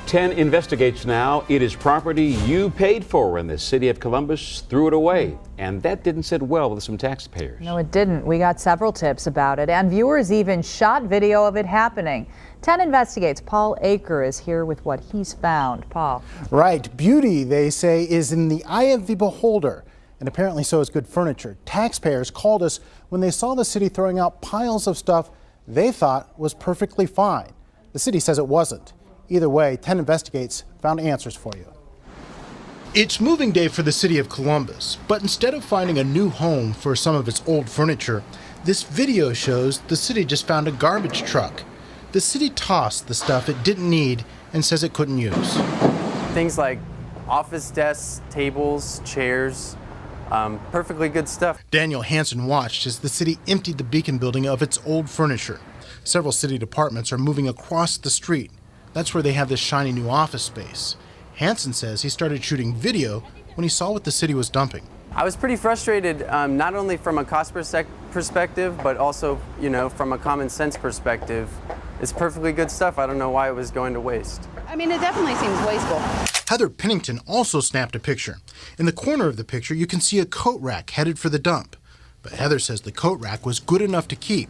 10 investigates now. It is property you paid for, and the city of Columbus threw it away. And that didn't sit well with some taxpayers. No, it didn't. We got several tips about it, and viewers even shot video of it happening. 10 investigates. Paul Aker is here with what he's found. Paul. Right. Beauty, they say, is in the eye of the beholder. And apparently so is good furniture. Taxpayers called us when they saw the city throwing out piles of stuff they thought was perfectly fine. The city says it wasn't. Either way, 10 investigates found answers for you. It's moving day for the city of Columbus, but instead of finding a new home for some of its old furniture, this video shows the city just found a garbage truck. The city tossed the stuff it didn't need and says it couldn't use. Things like office desks, tables, chairs, perfectly good stuff. Daniel Hansen watched as the city emptied the Beacon building of its old furniture. Several city departments are moving across the street. That's where they have this shiny new office space. Hansen says he started shooting video when he saw what the city was dumping. I was pretty frustrated, not only from a cost perspective, but also, from a common sense perspective. It's perfectly good stuff. I don't know why it was going to waste. I mean, it definitely seems wasteful. Heather Pennington also snapped a picture. In the corner of the picture, you can see a coat rack headed for the dump. But Heather says the coat rack was good enough to keep.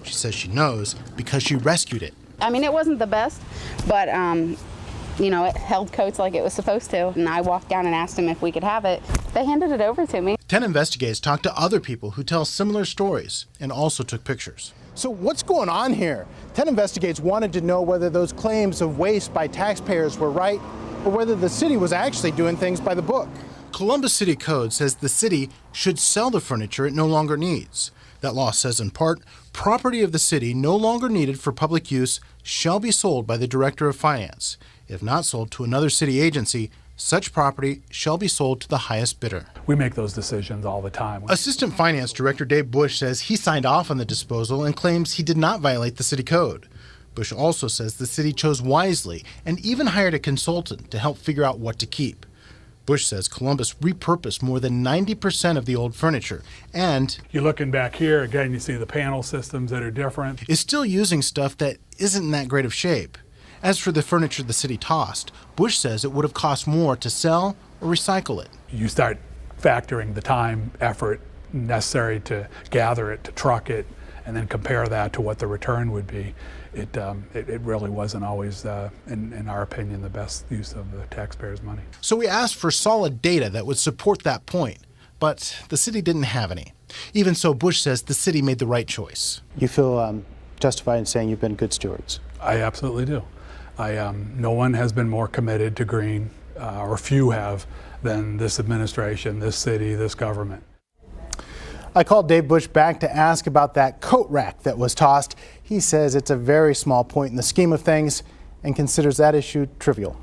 She says she knows because she rescued it. I mean, it wasn't the best, but, it held coats like it was supposed to. And I walked down and asked them if we could have it. They handed it over to me. 10 investigators talked to other people who tell similar stories and also took pictures. So what's going on here? 10 investigators wanted to know whether those claims of waste by taxpayers were right or whether the city was actually doing things by the book. Columbus City Code says the city should sell the furniture it no longer needs. That law says, in part, property of the city no longer needed for public use shall be sold by the Director of Finance. If not sold to another city agency, such property shall be sold to the highest bidder. We make those decisions all the time. Assistant Finance Director Dave Bush says he signed off on the disposal and claims he did not violate the city code. Bush also says the city chose wisely and even hired a consultant to help figure out what to keep. Bush says Columbus repurposed more than 90% of the old furniture and, you're looking back here, again, you see the panel systems that are different. Is still using stuff that isn't in that great of shape. As for the furniture the city tossed, Bush says it would have cost more to sell or recycle it. You start factoring the time, effort necessary to gather it, to truck it, and then compare that to what the return would be. It really wasn't always, in our opinion, the best use of the taxpayers' money. So we asked for solid data that would support that point, but the city didn't have any. Even so, Bush says the city made the right choice. You feel justified in saying you've been good stewards? I absolutely do. No one has been more committed to green, or few have, than this administration, this city, this government. I called Dave Bush back to ask about that coat rack that was tossed. He says it's a very small point in the scheme of things and considers that issue trivial.